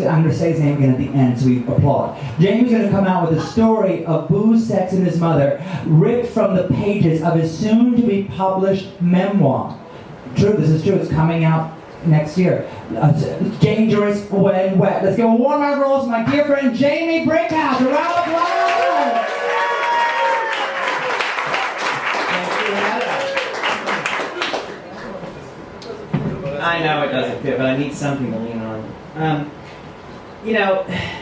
I'm going to say his name again at the end so we applaud. Jamie's going to come out with a story of booze, sex, and his mother, ripped from the pages of his soon-to-be published memoir. True, this is true. It's coming out next year. Dangerous When Wet. Let's give a warm round of applause to my dear friend Jamie Brickhouse. A round of applause! I know it doesn't fit, but I need something to lean on.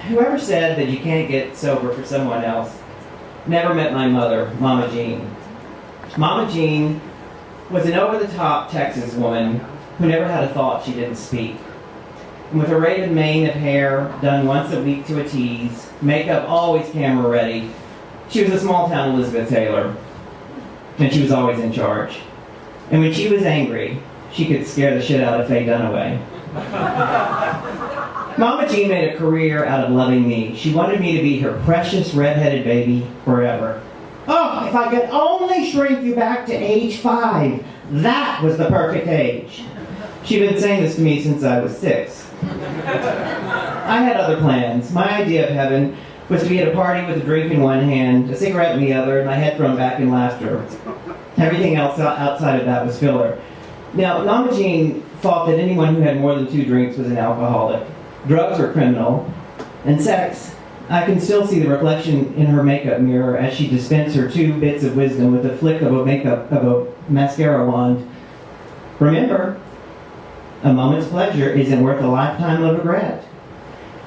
Whoever said that you can't get sober for someone else never met my mother, Mama Jean. Mama Jean was an over-the-top Texas woman who never had a thought she didn't speak. And with a raven mane of hair done once a week to a tease, makeup always camera ready, she was a small-town Elizabeth Taylor. And she was always in charge. And when she was angry, she could scare the shit out of Faye Dunaway. Mama Jean made a career out of loving me. She wanted me to be her precious red-headed baby forever. Oh, if I could only shrink you back to age 5. That was the perfect age. She'd been saying this to me since I was 6. I had other plans. My idea of heaven was to be at a party with a drink in one hand, a cigarette in the other, and my head thrown back in laughter. Everything else outside of that was filler. Now, Mama Jean thought that anyone who had more than 2 drinks was an alcoholic. Drugs were criminal. And sex, I can still see the reflection in her makeup mirror as she dispensed her 2 bits of wisdom with a flick of a mascara wand. Remember, a moment's pleasure isn't worth a lifetime of regret.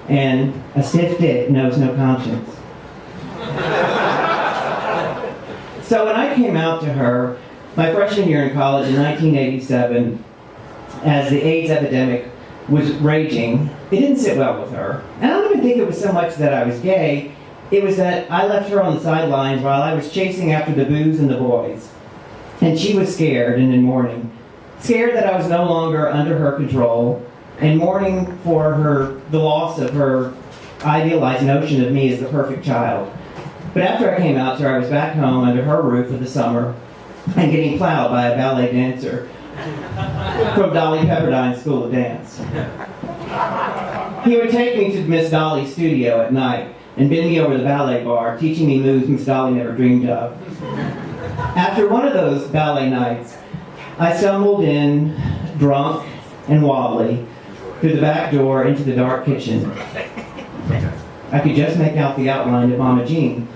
And a stiff dick knows no conscience. So when I came out to her, my freshman year in college in 1987, as the AIDS epidemic was raging, it didn't sit well with her. And I don't even think it was so much that I was gay, it was that I left her on the sidelines while I was chasing after the booze and the boys. And she was scared and in mourning. Scared that I was no longer under her control, and mourning for the loss of her idealized notion of me as the perfect child. But after I came out to her, I was back home under her roof for the summer, and getting plowed by a ballet dancer from Dolly Pepperdine's School of Dance. He would take me to Miss Dolly's studio at night and bend me over the ballet bar, teaching me moves Miss Dolly never dreamed of. After one of those ballet nights, I stumbled in, drunk and wobbly, through the back door into the dark kitchen. I could just make out the outline of Mama Jean.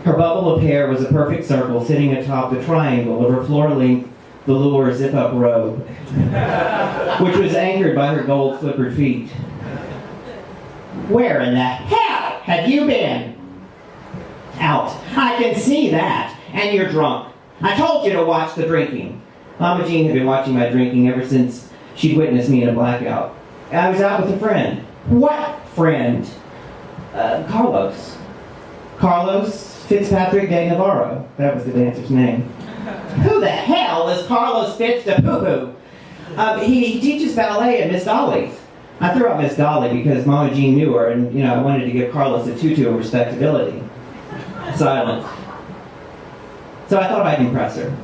Her bubble of hair was a perfect circle sitting atop the triangle of her floor-length velour zip-up robe, which was anchored by her gold slippered feet. Where in the hell have you been? Out. I can see that. And you're drunk. I told you to watch the drinking. Mama Jean had been watching my drinking ever since she'd witnessed me in a blackout. I was out with a friend. What friend? Carlos. Carlos Fitzpatrick de Navarro. That was the dancer's name. Who the hell is Carlos Fitz de Poo-Poo? He teaches ballet at Miss Dolly's. I threw out Miss Dolly because Mama Jean knew her, and I wanted to give Carlos a tutu of respectability. Silence. So I thought I'd impress her.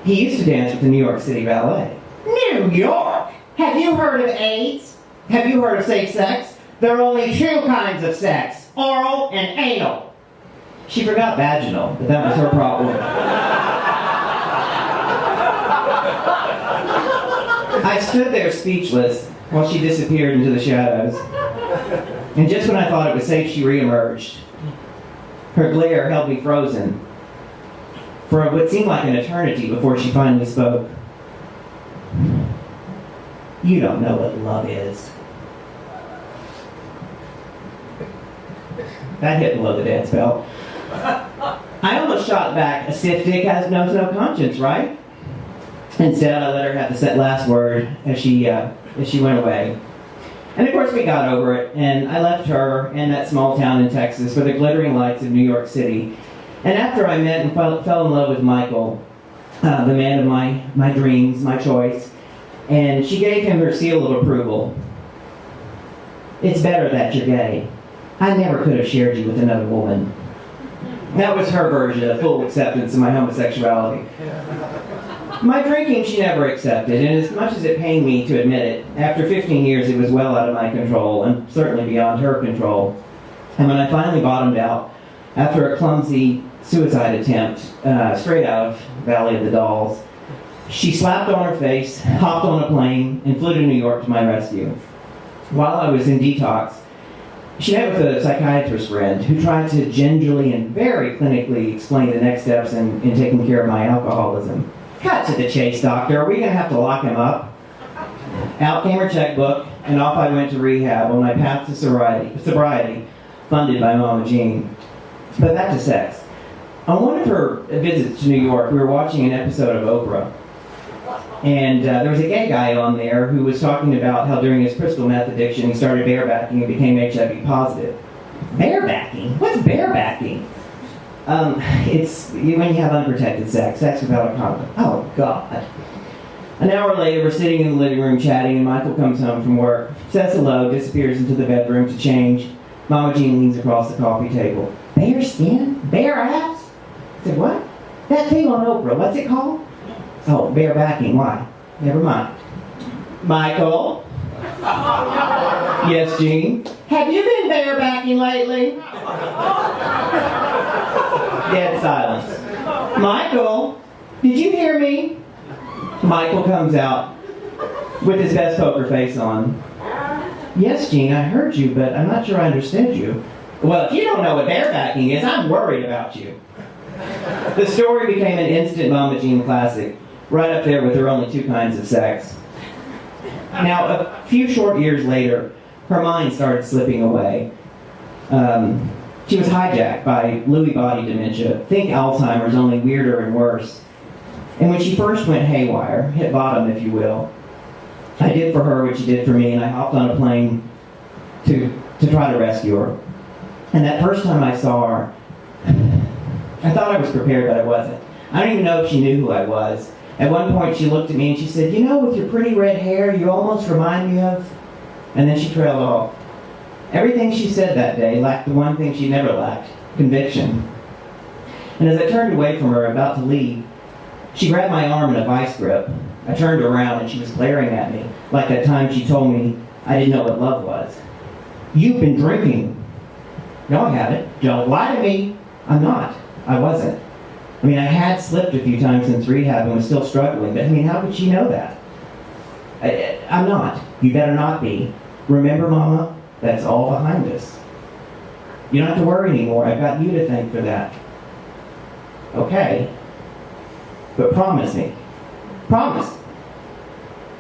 He used to dance with the New York City Ballet. New York? Have you heard of AIDS? Have you heard of safe sex? There are only 2 kinds of sex, oral and anal. She forgot vaginal, but that was her problem. I stood there speechless while she disappeared into the shadows. And just when I thought it was safe, she reemerged. Her glare held me frozen for what seemed like an eternity before she finally spoke. You don't know what love is. That hit below the dance belt. I almost shot back, a stiff dick knows no conscience, right? Instead, I let her have the last word as she went away. And of course we got over it, and I left her and that small town in Texas for the glittering lights of New York City. And after I met and fell in love with Michael, the man of my dreams, my choice, and she gave him her seal of approval. It's better that you're gay. I never could have shared you with another woman. That was her version of full acceptance of my homosexuality. My drinking she never accepted, and as much as it pained me to admit it, after 15 years it was well out of my control, and certainly beyond her control. And when I finally bottomed out, after a clumsy suicide attempt, straight out of Valley of the Dolls, she slapped on her face, hopped on a plane, and flew to New York to my rescue. While I was in detox, she met with a psychiatrist friend who tried to gingerly and very clinically explain the next steps in taking care of my alcoholism. Cut to the chase, doctor. Are we going to have to lock him up? Out came her checkbook, and off I went to rehab on my path to sobriety, funded by Mama Jean. But back to sex. On one of her visits to New York, we were watching an episode of Oprah. And there was a gay guy on there who was talking about how during his crystal meth addiction he started barebacking and became HIV positive. Barebacking? What's barebacking? It's when you have unprotected sex without a condom. Oh, God. An hour later, we're sitting in the living room chatting, and Michael comes home from work, says hello, disappears into the bedroom to change. Mama Jean leans across the coffee table. Bare skin? Bare ass? I said, what? That thing on Oprah, what's it called? Oh, barebacking, why? Never mind. Michael? Yes, Jean? Have you been barebacking lately? Dead silence. Michael? Did you hear me? Michael comes out with his best poker face on. Yes, Jean, I heard you, but I'm not sure I understood you. Well, if you don't know what barebacking is, I'm worried about you. The story became an instant Mama Jean classic, right up there with her only two kinds of sex. Now, a few short years later, her mind started slipping away. She was hijacked by Lewy body dementia. Think Alzheimer's, only weirder and worse. And when she first went haywire, hit bottom, if you will, I did for her what she did for me, and I hopped on a plane to try to rescue her. And that first time I saw her, I thought I was prepared, but I wasn't. I don't even know if she knew who I was. At one point, she looked at me and she said, you know, with your pretty red hair, you almost remind me of... And then she trailed off. Everything she said that day lacked the one thing she never lacked, conviction. And as I turned away from her, about to leave, she grabbed my arm in a vice grip. I turned around and she was glaring at me, like that time she told me I didn't know what love was. You've been drinking. No, I haven't. Don't lie to me. I'm not. I wasn't. I mean, I had slipped a few times since rehab and was still struggling, but I mean, how could she know that? I'm not. You better not be. Remember, Mama, that's all behind us. You don't have to worry anymore. I've got you to thank for that. Okay. But promise me. Promise.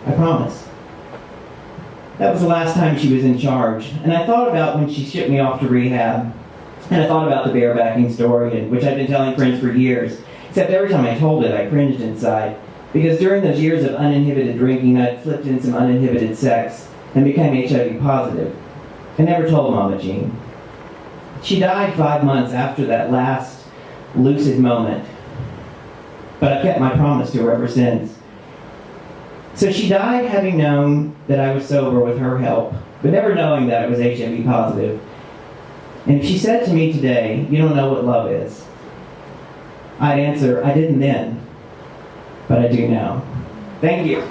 I promise. That was the last time she was in charge. And I thought about when she shipped me off to rehab. And I thought about the barebacking story, which I've been telling friends for years. Except every time I told it, I cringed inside. Because during those years of uninhibited drinking, I'd slipped in some uninhibited sex and became HIV positive. I never told Mama Jean. She died 5 months after that last lucid moment. But I've kept my promise to her ever since. So she died having known that I was sober with her help, but never knowing that I was HIV positive. And if she said to me today, you don't know what love is, I'd answer, I didn't then, but I do now. Thank you.